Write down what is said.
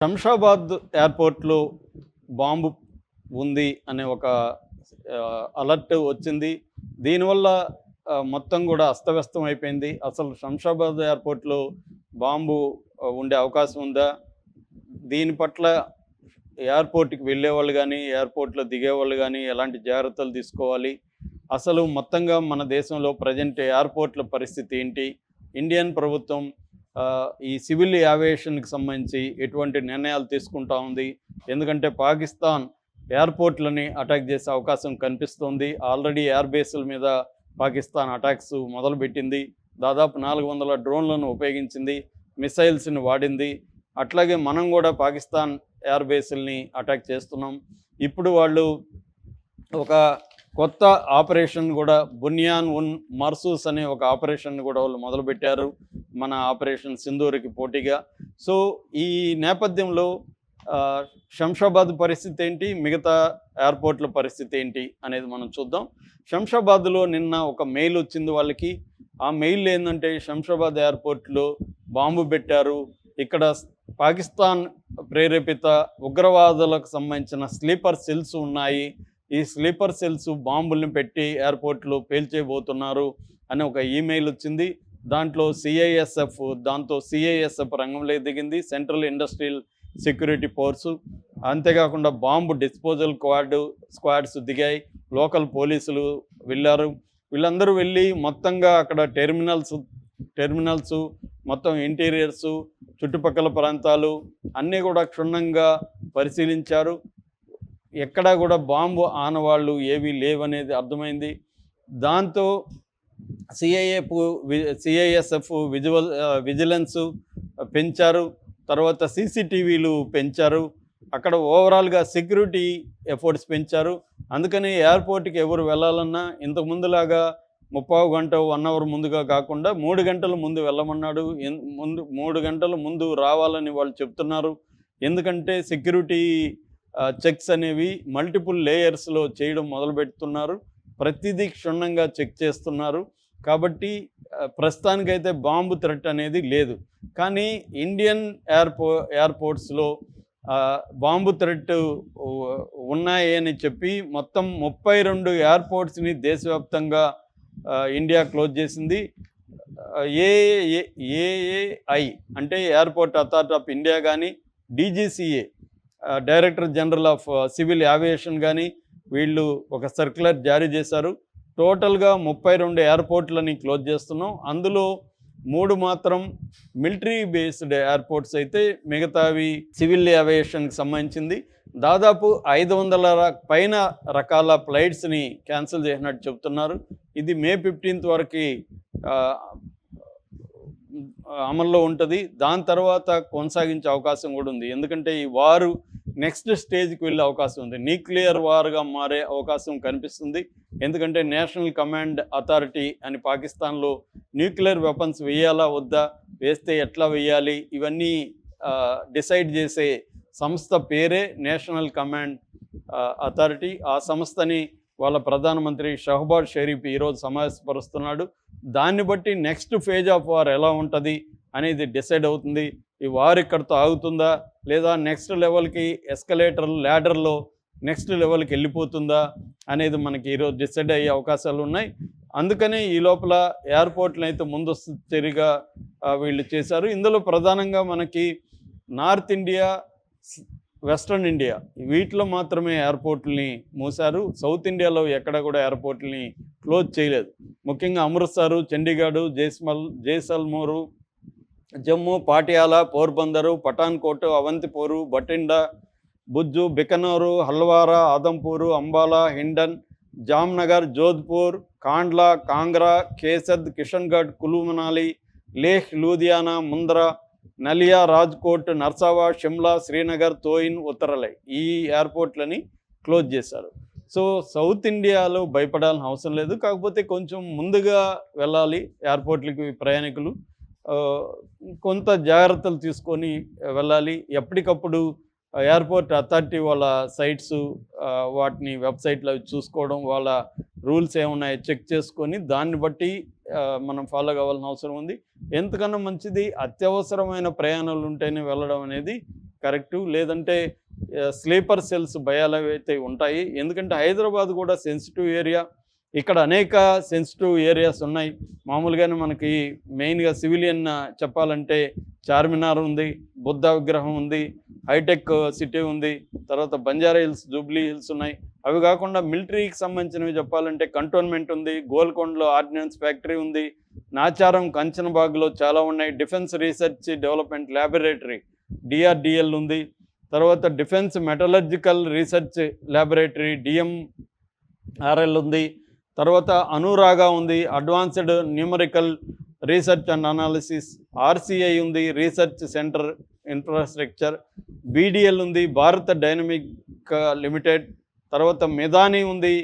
శంషాబాద్ ఎయిర్‌పోర్ట్‌లో బాంబు ఉంది అనే ఒక అలర్ట్ వచ్చింది. దీనివల్ల మొత్తం గూడా అస్తవ్యస్తం అయిపోయింది. అసలు శంషాబాద్ ఎయిర్‌పోర్ట్‌లో బాంబు ఉండే అవకాశం ఉందా? దీని పట్ల ఎయిర్‌పోర్ట్‌కి వెళ్ళేవాళ్ళు గానీ, ఎయిర్‌పోర్ట్‌లో దిగేవాళ్ళు గానీ ఎలాంటి జాగ్రత్తలు తీసుకోవాలి? అసలు మొత్తంగా మన దేశంలో ప్రెజెంట్ ఎయిర్‌పోర్ట్‌ల పరిస్థితి ఏంటి? ఇండియన్ ప్రభుత్వం ఈ సివిల్ ఏవియేషన్‌కి సంబంధించి ఎటువంటి నిర్ణయాలు తీసుకుంటా ఉంది? ఎందుకంటే పాకిస్తాన్ ఎయిర్‌పోర్ట్‌లని అటాక్ చేసే అవకాశం కనిపిస్తోంది. ఆల్రెడీ ఎయిర్ బేస్‌ల మీద పాకిస్తాన్ అటాక్స్ మొదలుపెట్టింది. దాదాపు 400 డ్రోన్‌లను ఉపయోగించింది. మిసైల్స్‌ని వాడింది. అట్లాగే మనం గూడా పాకిస్తాన్ ఎయిర్ బేస్‌ల్ని అటాక్ చేస్తున్నాం. ఇప్పుడు వాళ్ళు ఒక కొత్త ఆపరేషన్ గూడా బునియాన్ ఉన్ మర్సూస్ అనే ఒక ఆపరేషన్‌ని గూడా వాళ్ళు మొదలుపెట్టారు. మన ఆపరేషన్ సింధూర్‌కి పోటీగా. సో, ఈ నేపథ్యంలో శంషాబాద్ పరిస్థితి ఏంటి? మిగతా ఎయిర్‌పోర్ట్‌ల పరిస్థితి ఏంటి? అనేది మనం చూద్దాం. శంషాబాద్‌లో నిన్న ఒక మెయిల్ వచ్చింది వాళ్ళకి. ఆ మెయిల్ ఏందంటే శంషాబాద్ ఎయిర్‌పోర్ట్‌లో బాంబు పెట్టారు. ఇక్కడ పాకిస్తాన్ ప్రేరేపిత ఉగ్రవాదులకు సంబంధించిన స్లీపర్ సెల్స్ ఉన్నాయి. ఈ స్లీపర్ సెల్స్ బాంబుల్ని పెట్టి ఎయిర్‌పోర్ట్‌లో పేల్చేయబోతున్నారు అని ఒక ఈమెయిల్ వచ్చింది. దాంట్లో సిఐఎస్ఎఫ్ రంగంలోకి దిగింది. Central industrial security force. అంతేకాకుండా బాంబు డిస్పోజల్ స్క్వాడ్స్ దిగాయి. లోకల్ పోలీసులు వెళ్ళారు. వీళ్ళందరూ వెళ్ళి మొత్తంగా అక్కడ టెర్మినల్సు మొత్తం ఇంటీరియర్సు, చుట్టుపక్కల ప్రాంతాలు అన్నీ కూడా క్షుణ్ణంగా పరిశీలించారు. ఎక్కడా కూడా బాంబు ఆనవాళ్ళు ఏవీ లేవనేది అర్థమైంది. దాంతో సిఐఎస్ఎఫ్ విజిలెన్సు పెంచారు. తర్వాత సీసీటీవీలు పెంచారు. అక్కడ ఓవరాల్‌గా సెక్యూరిటీ ఎఫర్ట్స్ పెంచారు. అందుకని ఎయిర్‌పోర్ట్‌కి ఎవరు వెళ్ళాలన్నా ఇంతకు ముందులాగా 30 గంట, 1 అవర్ ముందుగా కాకుండా 3 గంటల ముందు వెళ్ళమన్నాడు. 3 గంటల ముందు రావాలని వాళ్ళు చెప్తున్నారు. ఎందుకంటే సెక్యూరిటీ చెక్స్ అనేవి మల్టిపుల్ లేయర్స్‌లో చేయడం మొదలుపెడుతున్నారు. ప్రతిదీ క్షుణ్ణంగా చెక్ చేస్తున్నారు. కాబట్టి ప్రస్తుతానికైతే బాంబు థ్రెట్ అనేది లేదు. కానీ ఇండియన్ ఎయిర్‌పోర్ట్స్‌లో బాంబు థ్రెట్ ఉన్నాయి అని చెప్పి మొత్తం 32 ఎయిర్‌పోర్ట్స్‌ని దేశవ్యాప్తంగా ఇండియా క్లోజ్ చేసింది. ఏఏఐ అంటే ఎయిర్‌పోర్ట్ అథారిటీ ఆఫ్ ఇండియా కానీ, DGCA director general of civil aviation కానీ వీళ్ళు ఒక సర్క్యులర్ జారీ చేశారు. టోటల్‌గా 32 ఎయిర్‌పోర్ట్‌లని క్లోజ్ చేస్తున్నాం. అందులో 3 మాత్రం మిలిటరీ బేస్డ్ ఎయిర్‌పోర్ట్స్ అయితే మిగతావి సివిల్ ఏవియేషన్‌కి సంబంధించింది. దాదాపు 500 పైన రకాల ఫ్లైట్స్‌ని క్యాన్సిల్ చేసినట్టు చెప్తున్నారు. ఇది మే 15 వరకి అమల్లో ఉంటుంది. దాని తర్వాత కొనసాగించే అవకాశం కూడా ఉంది. ఎందుకంటే ఈ వారు నెక్స్ట్ స్టేజ్కి వెళ్ళే అవకాశం ఉంది. న్యూక్లియర్ వార్గా మారే అవకాశం కనిపిస్తుంది. ఎందుకంటే నేషనల్ కమాండ్ అథారిటీ అని పాకిస్తాన్లో న్యూక్లియర్ వెపన్స్ వేయాలా వద్దా, వేస్తే ఎట్లా వేయాలి, ఇవన్నీ డిసైడ్ చేసే సంస్థ పేరే నేషనల్ కమాండ్ అథారిటీ. ఆ సంస్థని వాళ్ళ ప్రధానమంత్రి షహబాజ్ షరీఫ్ ఈరోజు సమావేశపరుస్తున్నాడు. దాన్ని బట్టి నెక్స్ట్ ఫేజ్ ఆఫ్ వార్ ఎలా ఉంటుంది అనేది డిసైడ్ అవుతుంది. ఈ వార్ ఇక్కడితో ఆగుతుందా, లేదా నెక్స్ట్ లెవెల్కి ల్యాడర్లో నెక్స్ట్ లెవెల్కి వెళ్ళిపోతుందా అనేది మనకి ఈరోజు డిసైడ్ అయ్యే అవకాశాలు ఉన్నాయి. అందుకని ఈ లోపల ఎయిర్‌పోర్ట్‌లను అయితే ముందస్తు చర్యగా వీళ్ళు చేశారు. ఇందులో ప్రధానంగా మనకి నార్త్ ఇండియా, వెస్ట్రన్ ఇండియా వీటిలో మాత్రమే ఎయిర్‌పోర్ట్‌లని మూశారు. సౌత్ ఇండియాలో ఎక్కడ కూడా ఎయిర్‌పోర్ట్‌లని క్లోజ్ చేయలేదు. ముఖ్యంగా అమృత్సరు, చండీగఢ్, జైసల్మేరు, జమ్మూ, పాటియాలా, పోర్బందరు, పఠాన్‌కోట్, అవంతిపోరు, బఠిండా, భుజ్, బికనూరు, హల్వారా, ఆదంపూరు, అంబాలా, హిండన్, జామ్నగర్, జోధ్పూర్, కాండ్లా, కాంగ్రా, కేసద్, కిషన్గఢ్, కులు మనాలి, లేహ్, లూధియానా, ముంద్రా, నలియా, రాజ్కోట్, నర్సావా, షిమ్లా, శ్రీనగర్, తోయిన్, ఉత్తరలై ఈ ఎయిర్‌పోర్ట్‌లని క్లోజ్ చేశారు. సో, సౌత్ ఇండియాలో భయపడాల్సిన అవసరం లేదు. కాకపోతే కొంచెం ముందుగా వెళ్ళాలి ఎయిర్‌పోర్ట్‌లకి ప్రయాణికులు. కొంత జాగ్రత్తలు తీసుకొని వెళ్ళాలి. ఎప్పటికప్పుడు ఎయిర్‌పోర్ట్ అథారిటీ వాళ్ళ సైట్స్ వాటిని వెబ్‌సైట్‌లో అవి చూసుకోవడం, వాళ్ళ రూల్స్ ఏమున్నాయో చెక్ చేసుకొని దాన్ని బట్టి మనం ఫాలో కావాల్సిన అవసరం ఉంది. ఎంతకన్నా మంచిది అత్యవసరమైన ప్రయాణాలు ఉంటేనే వెళ్ళడం అనేది కరెక్టు, లేదంటే స్లీపర్ సెల్స్ భయాలు అయితే ఉంటాయి. ఎందుకంటే హైదరాబాద్ కూడా సెన్సిటివ్ ఏరియా. ఇక్కడ అనేక సెన్సిటివ్ ఏరియాస్ ఉన్నాయి. మామూలుగానే మనకి మెయిన్‌గా సివిలియన్ చెప్పాలంటే చార్మినార్ ఉంది, బుద్ధ విగ్రహం ఉంది, హైటెక్ సిటీ ఉంది, తర్వాత బంజారా హిల్స్, జూబ్లీ హిల్స్ ఉన్నాయి. అవి కాకుండా మిలిటరీకి సంబంధించినవి చెప్పాలంటే కంటోన్మెంట్ ఉంది, గోల్కొండలో ఆర్డినెన్స్ ఫ్యాక్టరీ ఉంది, నాచారం, కంచనబాగ్‌లో చాలా ఉన్నాయి. Defence research development laboratory DRDL ఉంది. తర్వాత defence metallurgical research laboratory DMRL ఉంది. తర్వాత అనురాగా ఉంది, advanced numerical research and analysis. RCI ఉంది, రీసెర్చ్ సెంటర్ ఇన్ఫ్రాస్ట్రక్చర్. బీడిఎల్ ఉంది, భారత్ డైనమిక్ లిమిటెడ్. తర్వాత మెదాని ఉంది,